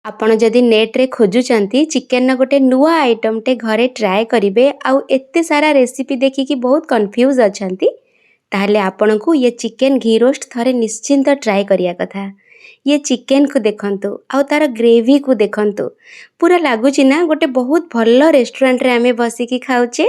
आपण जदि नेट रे खोजुचंती चिकेन गोटे नुआ आइटम टे घरे ट्राए करिवे आउ एत्ते सारा रेसिपी देखिकी बहुत कंफ्यूज अछंती ताहले आपन को ये चिकेन घी रोस्ट थरे निश्चिंत ट्राए करिया कथा। ये चिकेन को देखंतु आउ तार ग्रेवी को देखंतु पूरा लागुची ना गोटे बहुत भल्ल रेस्टोरेंट रे आमे बसिकी खाउचे।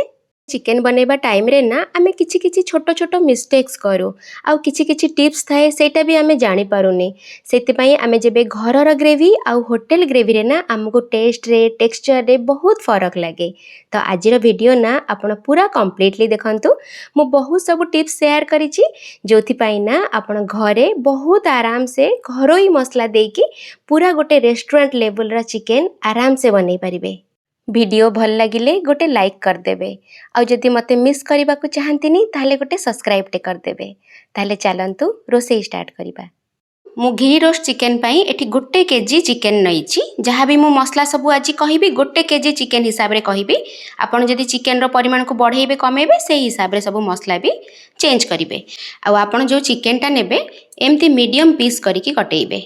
चिकेन बनेबा टाइम रे ना आमे किछि किछि छोटो छोटो मिस्टेक्स करू आउ किछि किछि टिप्स थाए सेटा भी आमे जानि पारुनी। सेति पई आमे जेबे घरर ग्रेवी आउ होटल ग्रेवी रे ना हमको टेस्ट रे टेक्सचर रे बहुत फरक लागे। तो आजिर वीडियो ना आपण पूरा कंप्लीटली देखंतु। मु बहुत सब टिप्स शेयर करिछि जोथि पई ना आपण घरे बहुत आराम से घरोई मसला देकी पूरा गोटे रेस्टोरेंट लेवल रा चिकेन आराम से बनै परिबे। वीडियो भल लगिले गोटे लाइक कर देबे आउ जदि मते मिस करबा को चाहंतिनी ताहले गोटे सब्सक्राइब टे कर देबे। ताहले चलंतु रोसे स्टार्ट करिबा। मु घी रोस्ट चिकेन पई एठी गोटे केजी चिकेन नैची जहाँ भी मु मसला सबु आज कहिबी गोटे केजी चिकेन हिसाब रे कहिबी। आपण जदि चिकेन रो परिमाण को बढ़ेबे कमेबे सेही हिसाब रे सब मसला भी चेंज करिवे। आ आपण जो चिकेन टा नेबे एम्ति मीडियम पीस करिकी कटेइबे।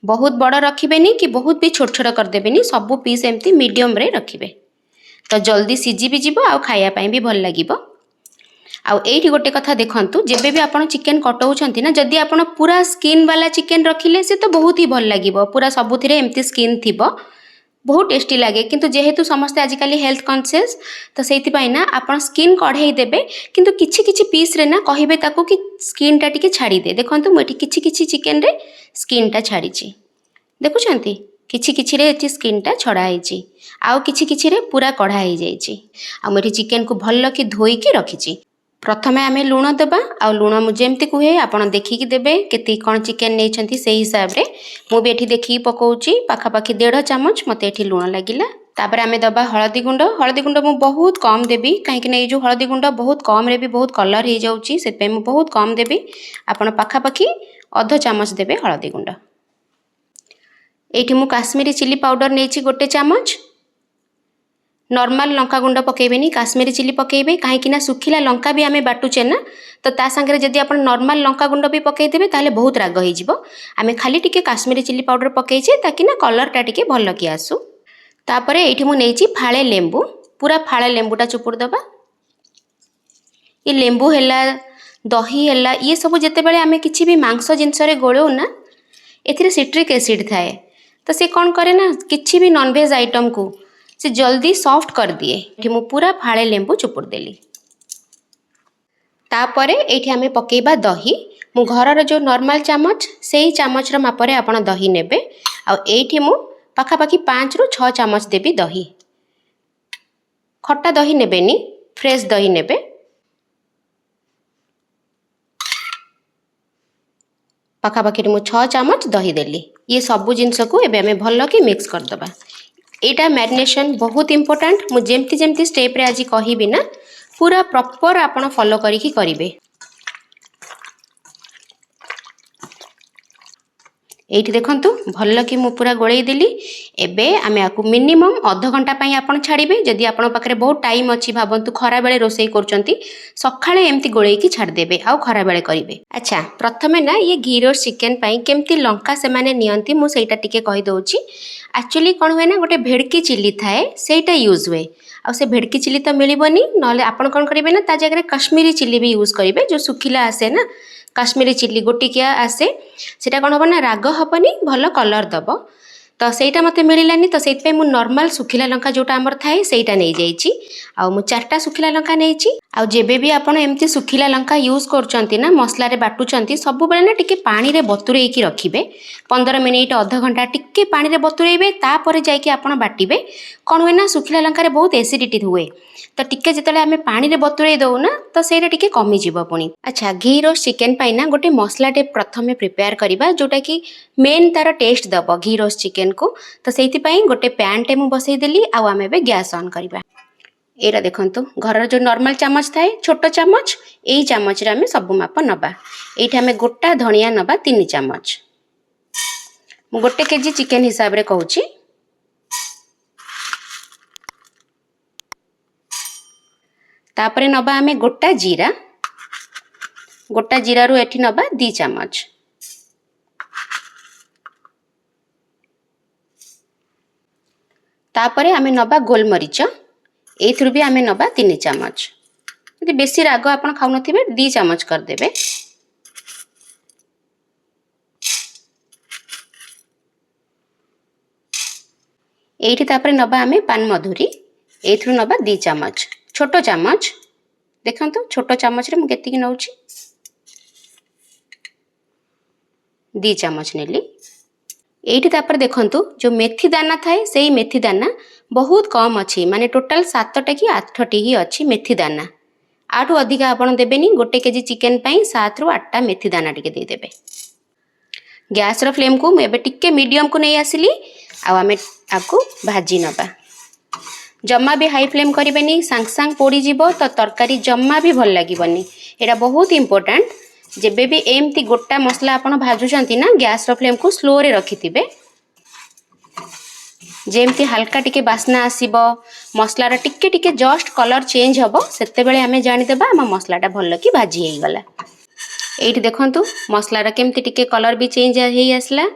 बहुत बड़ रखिबेनी कि बहुत भी छोट छोट कर देबेनी सबु पीस एम्ति मीडियम रे रखिबे तो जल्दी सिझी भी जीवो आउ खाया पई भी भल लागिबो। आउ एठी गोटे कथा देखंतु जेबे भी आपण चिकेन कटौछंती ना जदि आपण पूरा स्किन वाला चिकेन रखिले से तो बहुत ही भल लागिबो पूरा सबुथिरे एम्ति स्किन थिबो बहुत टेस्टी लागे। किंतु जेहेतु समस्ते आजिकाली हेल्थ कॉन्शियस तो सेति पई ना आपण स्किन कढेई देबे किंतु किछि किछि पीस रे ना कहिबे ताकू कि स्किन टा टिके छाडी दे। देखंतु म एठी किछि किछि चिकेन रे स्किन टा छाडीची देखुछंती किछि किछि रे एठी स्किन टा छडा हैची आउ किछि किछि रे पूरा कढा हे जाईची। आ म एठी चिकेन को भल्ल कि धोई के रखिची। प्रथमे आमे लूण देबा आउ लूण मु जेमति कुहे आपण देखि कि देबे केति कोन चिकेन नेछंती सेही हिसाब रे मु भी एठी देखि पकोउची पाखा पाखी 1.5 चम्मच मते एठी लूण लागिला। तापर आमे दबा हळदी गुंड मु बहुत कम देबी काहे कि नै जो हळदी गुंड बहुत कम रे भी बहुत कलर हे जाउची सेते मु बहुत कम देबी। आपण पाखा पाखी 1/2 चम्मच देबे हळदी गुंड। एठी मु काश्मीरी चिली पाउडर नेछि 1 चम्मच। नॉर्मल लंका गुंड पकेबेनी काश्मीरी चिली पकेबे काहे कि ना सुखिला लंका भी आमे बाटुचे ना तो ता संगे जदि आपण नॉर्मल लंका गुंड भी पकेइ देबे ताले बहुत राग हे जिवो। आमे खाली टिके काश्मीरी चिली पाउडर पकेइछे ताकि ना कलर टा टिके भल कि आसु। तापरे एठी मु नेछि फाळे लेंबू पूरा फाळे लेंबूटा चुपुड़ दबा। ये लेंबू हैला दही हैला ये सब जते बेले आमे किछि भी मांस जिंस रे गोळो ना एथिरे सिट्रिक एसिड थाए तो से कौन करे ना किछि भी नॉनवेज आइटम को से जल्दी सॉफ्ट कर दिए। एठी मु पूरा फाळे लेंबू चुपुड़ देली। तापरे एठी आमे पकेइबा दही मु घरर जो नॉर्मल चम्मच सेही चम्मच र मापरे आपण दही नेबे। आ एठी मु पाखा पाखी 5 रु 6 चम्मच देबी दही। खट्टा दही नेबेनी फ्रेश दही नेबे। पाखा पाखी मु 6 चम्मच दही देली। ये सबु जिंस को एबे हमें भल्ल कि मिक्स कर दबा। एटा मैरिनेशन बहुत इंपोर्टेंट मु जेमती जेमती स्टेप रे आज कहिबी ना पूरा प्रॉपर आपण फॉलो करिकी करिवे। एठी देखंतु भल्ल कि मु पूरा गोळेई देली। एबे आमे आकु मिनिमम आधा घंटा पई आपण छाड़ीबे जदि आपण पाखरे बहुत टाइम अछि भाबंतु खरा बेले रोसई करचंती सखाळे एम्ति गोळेई की छाड़ देबे आउ खरा बेले करिवे। अच्छा प्रथमे ना ये घी रोस्ट चिकेन पई केम्ति लंका से माने नियंती मु सेटा टिके कहि दोउची। एक्चुअली कोन होय ना गोटे भेड़की चिली थाए सेटा यूज हुए आ से भेड़की चिली तो मिलिबनी नले आपण कोन करिवे ना ता जगह कश्मीरी चिली भी यूज करिवे जो सुखिला आसे ना काश्मीरी चिली गोटिकिया आसे सेटा कोन होबो ना राग हबनी भलो कलर दबो तो सेटा मते मिलिलानी तो सेत पे मु नॉर्मल सुखिला लंका जोटा हमर थाए सेटा नै जाईची आ मु 4टा सुखिला लंका नैची। आ जेबे भी आपण एम्ति सुखिला लंका यूज करचंती ना मसला रे बाटुचंती सब बेले ना टिके पानी रे बतुरेई की रखिबे 15 मिनिट आधा घंटा टिके पानी रे बतुरेइबे तापर जाई कि आपण बाटिबे। कोन होय ना सुखिला लंका रे बहुत एसिडिटी हुए तो टिके जतले हमें पानी रे बतुरेई दउ ना तो सेटा टिके कमी जिवो पुनी। अच्छा घी रोस्ट चिकेन पाई ना गोटे मसला टे प्रथमे प्रिपेयर करिबा जोटा कि मेन तार टेस्ट दबो घी रोस्ट चिकेन को तो सेति पई गोटे पैन टे मु बसई देली आ आमे बे गैस ऑन करिबा। एरा देखंतु घर जो नॉर्मल चम्मच थाए छोटो चम्मच एई चम्मच रे हमें सब माप नबा। एठी हमें गोटा धनिया नबा 3 चम्मच मु गोटे केजी चिकेन हिसाब रे कहूची। तापरे नबा हमें गोटा जीरा रु एठी नबा 2 चम्मच। तापरे आमे नबा गोलमरीच एथुर भी आमे नबा 3 चम्मच यदि बेसी राग आपण खाउ नथिबे 2 चम्मच कर देबे। एठी तापरे नबा आमे पान मधुरी एथुर नबा 2 चम्मच छोटो चम्मच देखंतु छोटो चम्मच रे मु केति कि नउची 2 चम्मच नेली। एठी तापर देखंतु जो मेथी दाना थाए सेही मेथी दाना बहुत कम अछि माने टोटल 7 टा कि 8 टी ही अछि मेथी दाना। आठु अधिक आपण देबेनी 1 केजी चिकन पई 7 रु 8 टा मेथी दाना टिके दे देबे। गैस रो फ्लेम को एबे टिके मीडियम को नै आसिली आ हमें आकु भाजी नबा। जम्मा भी हाई फ्लेम करिबेनी सांग सांग पोड़ी जीवो तो तरकारी जम्मा भी भल लागिबनी। एटा बहुत इंपोर्टेंट जेबे भी एमती गोटा मसला आपण भाजुचंती ना गैस रो फ्लेम को स्लो रे रखिथिबे जेमती हल्का टिके बास्ना आसीबो मसला रा टिके टिके जस्ट कलर चेंज हबो सेते बेले हमें जानि देबा हम मसलाटा भल कि भाजी हेई गला। एठी देखंतु मसला रा केमती टिके कलर भी चेंज हेई आसला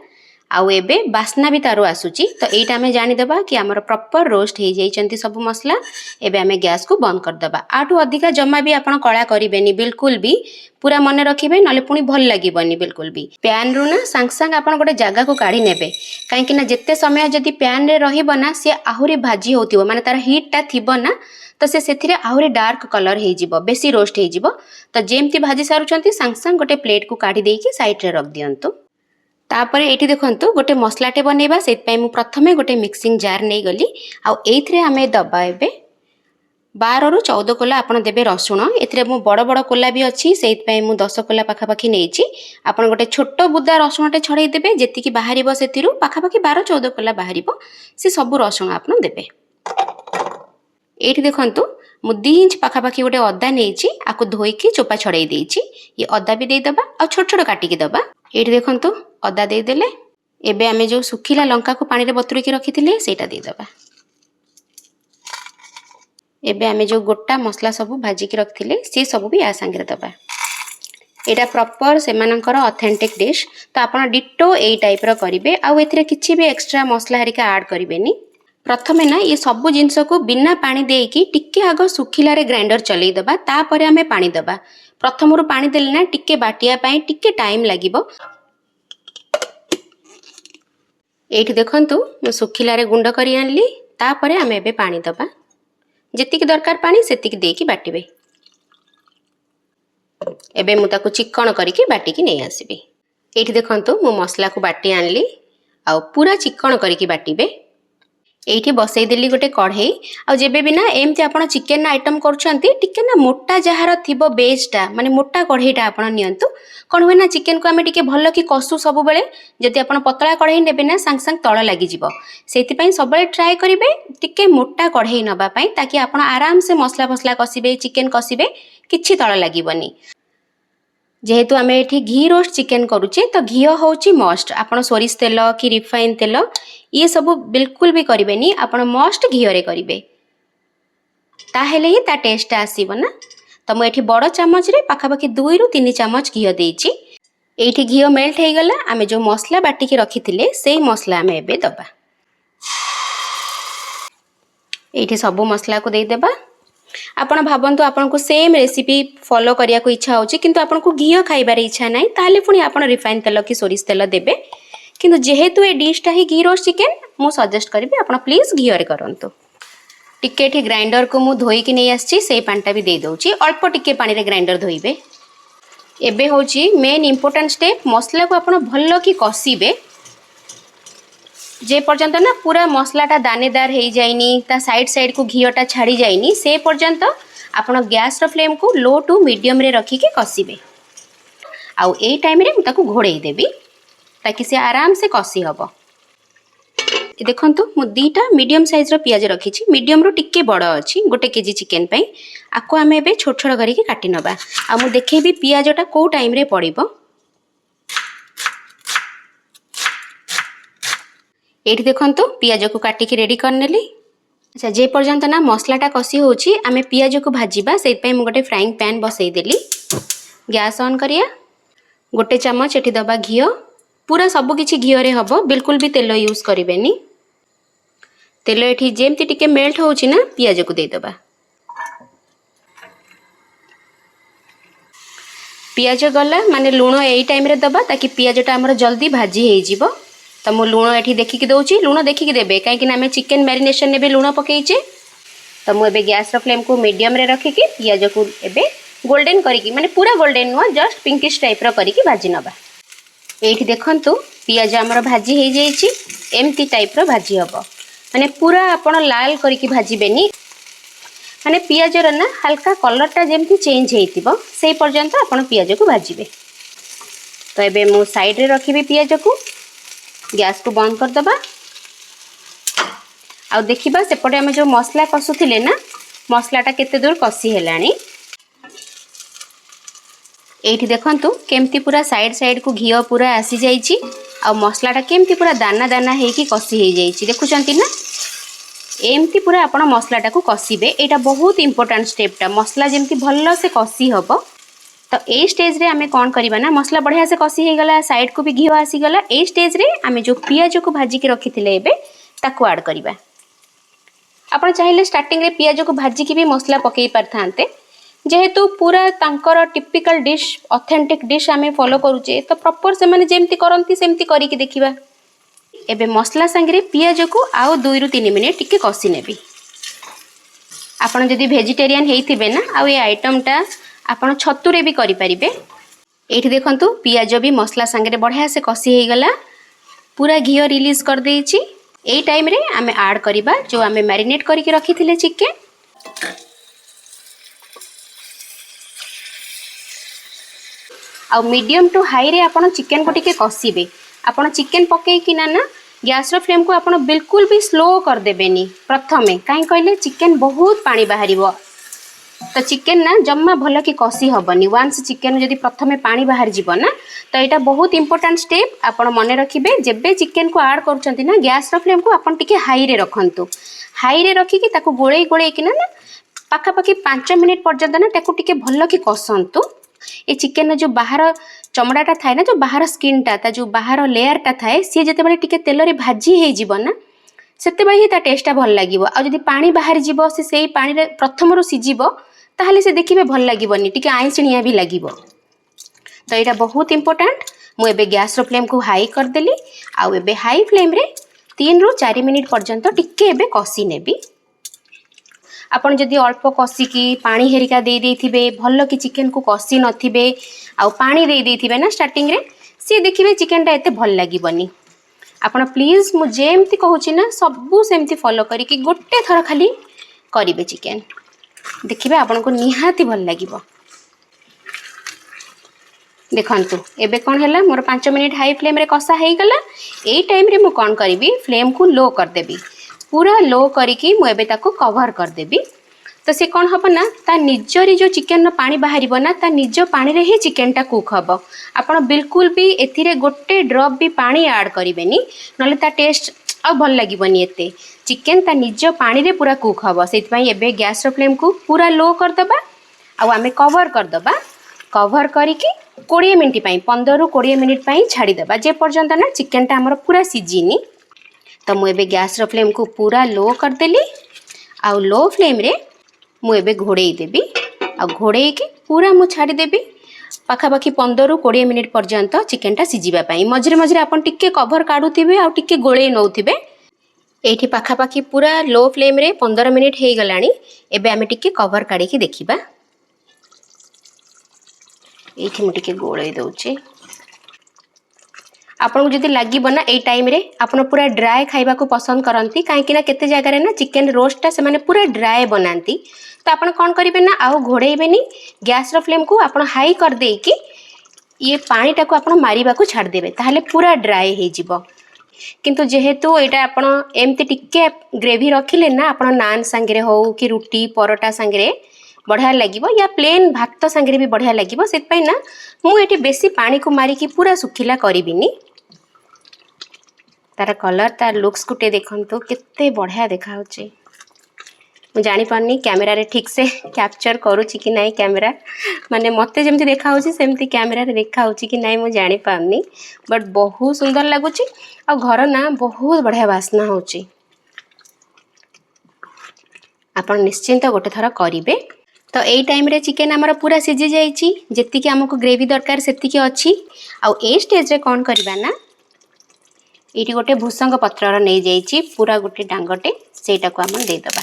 आउ एबे बास्ना भी तारो आसुची तो एटा हमें जानि देबा कि हमर प्रॉपर रोस्ट हेई जाइचंती सब मसला। एबे हमें गैस को बंद कर देबा। आठु अधिका जम्मा भी आपण कळा करिबेनी बिल्कुल भी पूरा मन रखिबे नले पुनी भल लागिबनी बिल्कुल भी। पैन रु ना सांग सांग आपण गोटे जगह को काढी नेबे काहे कि ना जत्ते समय जदी पैन रे रहिबो ना से आहुरी भाजी होतिबो माने तार हीट ता थिबो ना तो से सेथिरे आहुरी डार्क कलर हेई जिवो बेसी रोस्ट हेई जिवो। तो जेमती भाजी सारुचंती सांग सांग गोटे प्लेट को काढी देकी साइड रे रख दियंतु। तापर एठी देखंतु गोटे मसलाटे बनेबा सेत पई मु प्रथमे गोटे मिक्सिंग जार नै गली आ एइथरे हमें दबा एबे 12 रु 14 कोला आपण देबे रसुण। एथरे मु बड़ बड़ कोला भी अछि सेत पई मु 10 कोला पाखा पाखी नेइची। आपण गोटे छोटो बुदा रसुणटे छड़ै देबे जेति कि बाहरिबो सेतिरु पाखा पाखी 12 14 कोला बाहरिबो से सब रसुण आपण देबे। एठी देखंतु मु 2 इंच पाखा पाखी गोटे अदा नेइची आकु धोइकी चोपा छड़ै देइची। ये अदा भी दे दबा आ छोट छोट काटी के दबा। एठी देखंतु अदा दे देले एबे हमें जो सुखिला लंका को पानी रे बतुरी के रखिथिले सेटा दे दबा। एबे हमें जो गोटा मसला सब भाजी के रखिथिले से सब भी आ संगे दबा। एटा प्रॉपर सेमानकर ऑथेंटिक डिश तो आपण डिटो एई टाइप रो करिवे आ एथिरे किछि भी एक्स्ट्रा मसला हरिका ऐड करिवेनी। प्रथमे ना ये सब जिंस को बिना पानी देकी टिके आगो सुखिला रे ग्राइंडर चलै दबा तापरे हमें पानी दबा। प्रथमरु पानी देले ना टिके बाटिया पई टिके टाइम लागिबो। एठी देखंतु मैं सुखिला रे गुंड करी आनली तापरे हमें एबे पानी दबा जेतिक दरकार पानी सेतिक देकी बाटिबे। एबे मु ताको चिक्कण करिके बाटिकी नै आसीबे। एठी देखंतु मु मसला को बाटी आनली आ पूरा चिक्कण करिके बाटिबे। एठी बसई देली गोटे कढ़ई आ जेबे भी ना एमती आपण चिकन आइटम करछंती टिके ना मोटा जहार थिबो बेसटा माने मोटा कढ़ईटा आपण नियंतु। कोन होय ना चिकन को हमें टिके भल्लो कि कसु सब बेले जदि आपण पतला कढ़ई नेबे ना सांग सांग तळ लागि जिवो सेति पई सब बेले ट्राई करिवे टिके मोटा कढ़ई नबा पई ताकि आपण आराम से मसला फसला कसिबे चिकन कसिबे किछि तळ लागिबनी। जेहेतु आमे एठी घी रोस्ट चिकन करूचे तो घी होची मस्ट आपण सोरिस तेल कि रिफाइन तेल ये सब बिल्कुल भी करिवेनी आपण मस्ट घी रे करिवे ताहेले ही ता टेस्ट आसीबो ना। तो मु एठी बड़ चम्मच रे पाखा पाखी 2 रु 3 चम्मच घी देइची। एठी घी मेल्ट हे गला आमे जो मसला बाटी के रखिथिले सेही मसला आमे एबे दबा। एठी सब मसला को दे देबा। आपण भाबंतु आपण को सेम रेसिपी फॉलो करिया को इच्छा होची किंतु आपण को घी खाइबार इच्छा नाही ताले पुनी आपण रिफाइन तेल कि सोरिस तेल देबे किंतु जेहेतु ए डिशटा ही घी रोस्ट चिकन मु सजेस्ट करिबे आपण प्लीज घी रे करंतु। टिके एठी ग्राइंडर को मु धोई कि नै आछी सेही पानीटा भी दे दउची अल्प टिके पानी रे ग्राइंडर धोइबे। एबे होची मेन इंपोर्टेंट स्टेप मसला को आपण भल्लो कि कसिबे जे पर्यंत ना पूरा मसलाटा दानेदार हेई जाइनी ता साइड साइड को घीटा छाड़ी जाइनी से पर्यंत आपण गैस रो फ्लेम को लो टू मीडियम रे रखी के कसिबे। आउ ए टाइम रे ताको घोड़ेई देबी ताकि से आराम से कसी हबो। देखंतु मु 2टा मीडियम साइज रो पियाज रखिछि मीडियम रो टिके बड़ अछि 1 केजी चिकन पई आको हमें एबे छोट छोट करिके काटी नबा। आ मु देखेबी पियाजटा को टाइम रे पड़िबो। एठी देखंतु पियाज को काटिकी रेडी करनेली। अच्छा जे पर्यंत ना मसलाटा कसी होची आमे पियाज को भाजीबा से पई मु गोटे frying pan Basai Delhi. Gas on करिया 1 चम्मच एठी दबा घी पूरा सब किछि घी रे हबो बिल्कुल भी तेल यूज करिवेनी। तेल एठी जेमती टिके मेल्ट होउची ना पियाज को दे दबा। पियाज गला माने लूण एई टाइम रे दबा ताकि पियाजटा हमर जल्दी भाजी हे जिवो। तो मु लूण एठी देखिकी दउची, लूण देखिकी देबे काहे कि ना हमें चिकन मैरिनेशन ने भी लूण पकेइचे। तो मु एबे गैस रो फ्लेम को मीडियम रे रखिकी पियाज को एबे गोल्डन करिकी माने पूरा गोल्डन नुआ जस्ट पिंकिश टाइप रो करिकी भाजी नबा। एठी देखंतु पियाज हमर भाजी हे जाईची, एमती टाइप रो भाजी हबो माने पूरा आपण लाल करिकी भाजीबेनी माने पियाज रो ना हल्का कलरटा जेमती चेंज हेतिबो सेई पर्यंत आपण पियाज को भाजीबे। तो एबे मु साइड रे रखिबे पियाज को, गैस को बंद कर दबा। आ देखिबा सेपटे हम जो मसला कसुथिले ना मसलाटा केते दूर कसी हेलानी। एठी देखंतु केमती पूरा साइड साइड को घियो पूरा आसी जाईची आ मसलाटा केमती पूरा दाना दाना हेकी कसी हे जाईची देखुचंती ना। एमती पूरा आपण मसलाटा को कसीबे, एटा बहुत इंपोर्टेंट स्टेपटा मसला जेमती भल्लो से कसी हबो। तो ए स्टेज रे आमे कोन करिबा ना मसला बढ़िया से कसी हे गला, साइड को भी घियो आसी गला। ए स्टेज रे आमे जो पियाज को भाजी के रखिथिले एबे ताको ऐड करिबा। आपण चाहिले स्टार्टिंग रे पियाज को भाजी की भी मसला पकई पारथांते, जेहेतु पूरा तांकर टिपिकल डिश ऑथेंटिक डिश आमे फॉलो करूचे तो प्रॉपर से माने जेमती करंती सेमती करी के देखिबा। एबे मसला संगे पियाज को आउ 2 रु 3 मिनिट टिके कसी नेबी। आपण जदि वेजिटेरियन हेइथिबे ना आउ ए आइटमटा आपण छतु रे भी करि परिबे। एठी देखंतु पियाज भी मसला संगे बढ़िया से कसी हे गला, पूरा घियो रिलीज कर देइची। एई टाइम रे आमे ऐड करिबा जो आमे मैरिनेट करिके रखिथिले चिकन। आ मीडियम टू हाई रे आपण चिकन को टिके कसीबे। आपण चिकन पकई कि ना गैस रो फ्लेम को आपण बिल्कुल भी स्लो कर देबेनी प्रथमे, काहे कहले चिकन बहुत पानी बाहरिबो। तो चिकन ना जम्मा भल कि कसी हबनी। वंस चिकन जदि प्रथमे पानी बाहर जीव ना तो यहाँ बहुत इंपोर्टेंट स्टेप आपण मन रखिबे। जेबे चिकन को ऐड करूछंती ना गैस रो फ्लेम को आपण टिके हाई रे रखंतु। हाई रे रखिकी ताको गोळेई गोळेई कि ना पाखापाखि 5 मिनिट पर्यंत ना ताको टिके भल कि कसंतु। ए चिकन जो बाहर चमड़ाटा थाए ना, जो बाहर स्किनटा ता जो बाहर लेयरटा थाए सी जेतेबेले टिके तेल रे भाजी हे जीव ना सेतेबेले ही ता टेस्टटा भल लागिवो। आ जदि पानी बाहर जीव से सेई पानी रे प्रथमरु सिजिवो ताहले से देखिबे भल लागिवनी, टिके आइंसिणिया भी लागिवो। तो यहाँ बहुत इंपोर्टेंट। मु एबे गैस रो फ्लेम को हाई कर देली। आउ एबे हाई फ्लेम रे 3 रु 4 मिनिट पर्यंत टिके एबे कसी नेबी। आपण जदि अल्प कसिकी पानी हेरिका दे देथिबे भल कि चिकन को कसी नथिबे आउ पानी दे देथिबे ना स्टार्टिंग रे सी देखिबे चिकनटा एते भल लागिवनी। आपण प्लीज मु जेमती कहूची ना सबु सेमती फॉलो करी कि गोटे थर खाली करिवे चिकन, देखिबे आपण को निहाती भल लागिवो। देखंतु एबे कोन हैला मोर 5 मिनिट हाई फ्लेम रे कसा हेई गला। एई टाइम रे मु कोन करिवि फ्लेम को लो कर देबी, पूरा लो करिकी मु एबे ताको कवर कर देबी। तो से कोन हबो ना ता निजरी जो चिकन रो पानी बाहरिबो ना ता निजो पानी रे ही चिकनटा कुक हबो। आपण बिल्कुल भी एथिरे गोटे ड्रॉप भी पानी ऐड करिवेनी नले ता टेस्ट आ भल लागिवनी। एते चिकन ता निजो पानी रे पूरा कुक हबो। सेति पई एबे गैस रो फ्लेम को पूरा लो कर दबा आ आमे कवर कर दबा। कवर करिकी 20 मिनिट पई 15 रु 20 मिनिट पई छाडी दबा जे पर्यंत ना चिकनटा हमर पूरा सिजिनी। तो मु एबे गैस रो फ्लेम को पूरा लो कर देली। आ लो फ्लेम रे मु एबे घोड़ेई देबी। आ घोड़ेई के पूरा मु छाडी देबी पाखापाखि 15 रु 20 मिनिट पर्यंत चिकनटा सिजिबा पई। मझरे मझरे आपण टिके कवर काढुथिबे आ टिके गोळेई नउथिबे। एठी पाखापाखि पूरा लो फ्लेम रे 15 मिनिट हेई गलानी। एबे आमे टिके कवर काढी के देखिबा। एठी मु टिके गोळेई दउची। आपन को जदि लागिबो ना ए टाइम रे आपन पूरा ड्राई खाइबा को पसंद करंती, काहे कि ना केते जगह रे ना चिकन रोस्टटा से माने पूरा ड्राई बनांती। तो आपन कोन करिवे ना आउ घोड़ेइबेनी, गैस रो फ्लेम को आपन हाई कर देई कि ये पानीटा को आपन मारिबा को छाड़ देबे ताहले पूरा ड्राई हे जिवो। किंतु जेहेतु एटा आपन एमती टिके ग्रेवी रखिले ना आपन नान संगे हो कि रोटी परोटा संगे बढ़िया लगिवो या प्लेन भात संगे भी बढ़िया लगिवो। सेत पई ना मु एठी बेसी पानी को मारी कि पूरा सुखिला करिबिनी। तार कलर तार लुक्स गुटे देखंतु केते बढ़िया देखा होचे। मु जानि पानी कैमरा रे ठीक से कैप्चर करूची कि नहीं कैमरा माने मते जेमती देखा होची सेमती कैमरा रे देखा होची कि नहीं मु जानि पानी, बट बहुत सुंदर लागुची। आ घर ना बहुत बढ़िया वासना होची। आपण निश्चिंत गोटे थर करेंगे। तो यही टाइम रे चिकेन आमर पूरा सीझी जाइए, जी आमको ग्रेवी दरकार से अच्छी। आउ ए स्टेज रे कौन करवा ना, ये गोटे भूसंग पत्र नहीं जाइए पूरा गोटे डांगटे, सेटा को आम देदबा।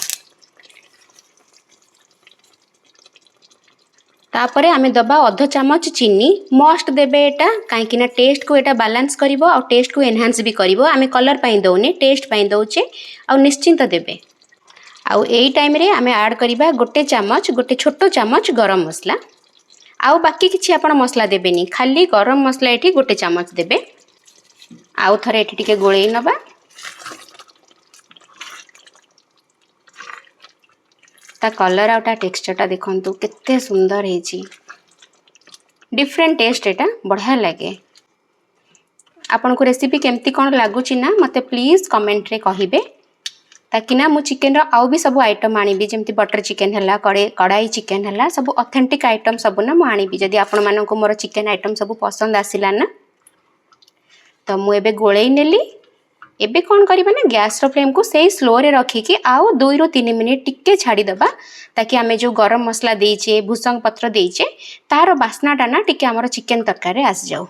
तापरे आमे दबा अध चामच चीनी, मस्ट देबे एटा कहीं टेस्ट को एटा बैलेंस करिवो और टेस्ट को एनहांस भी करिवो। आमे कलर पाई दौने, टेस्ट पाई दौचे और निश्चिंत देबे। आउ एई टाइम रे आमे ऐड करिबा गोटे चामच, गोटे छोटो चामच गरम मसला। आउ बाकी किछि आपण मसला देबेनी, खाली गरम मसला एठी गोटे चामच देबे। आउ थरे एठी टिके गोळेई नबा। ता कलर आउटा टेक्सचरटा देखंतु केते सुंदर हेची, डिफरेंट टेस्ट एटा बढ़िया लगे। आपन को रेसिपी केमती कोन लागुची ना मते प्लीज कमेंट रे कहिबे, ताकि ना मु चिकेन रो आउ भी सब आइटम आनिबी, जेमती बटर चिकेन हला, कड़ाई चिकेन हला, सब ऑथेंटिक आइटम सब ना मु आनिबी। जदि आपन मानन को मोर चिकेन आइटम सब पसंद आसिला ना, तो मु एबे गोळेई नेली। एबे कौन करिबा ना, गैस रो फ्लेम को सही स्लो रे रखिकी आउ 2 ରୁ 3 मिनिट टिके छाड़ी दबा, ताकि आमे जो गरम मसला देइचे, भूसंग पत्र देइचे, तार बास्नाटा ना टिके हमर चिकेन तरकारी आस जाऊ।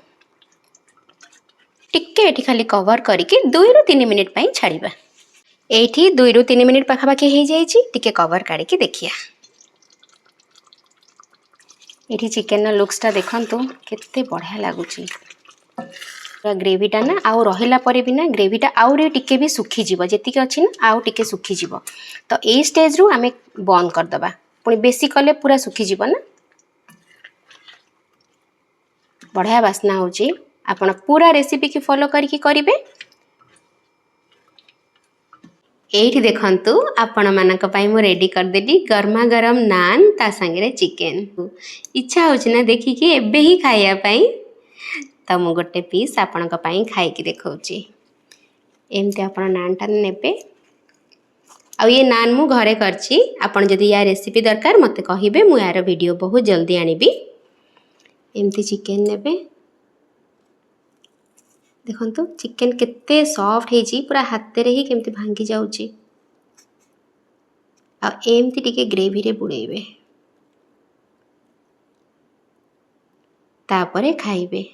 टिके एठी खाली कवर करिकी 2 ରୁ 3 मिनिट पई छाड़ीबा। एठी 2 ରୁ 3 मिनिट पाखापाखि हो जाइए, टिके कवर काढ़ी देखिया। एठी चिकेन लुक्सटा देखंतु केते बढ़िया लागुची। ग्रेवीटा ना आउ रहिला परे भी ना ग्रेवीटा आउरी टिके भी सुखी जीवो, जेतिके अछि ना आउ टिके सुखी जीवो। तो ए स्टेज रु आमे बंद कर दबा, पुनी बेसी कले पूरा सुखी जीवो ना। बढ़िया बास्ना होची, आपण पूरा रेसिपी की फॉलो करके करिवे। एठी देखंतु आपण मानक पई मु रेडी कर देली गरमा गरम नान ता संगे चिकेन। इच्छा होची ना देखि कि एबे ही खाइया पई, तो मु गोटे पीस आपण खाई देखौची। एमती आपण नानटा नेबे। आ ये नान मु घरे करची, आपण जदि या रेसिपी दरकार मते कहिबे, मु यार वीडियो बहुत जल्दी आनिबी। एमती चिकेन नेबे, देखंतु चिकेन केते सॉफ्ट हेची, पूरा हाथ रे ही केमती भांगी जाउची। आ एमती टिके ग्रेवी रे बुड़ेबे, तापरे खाइबे।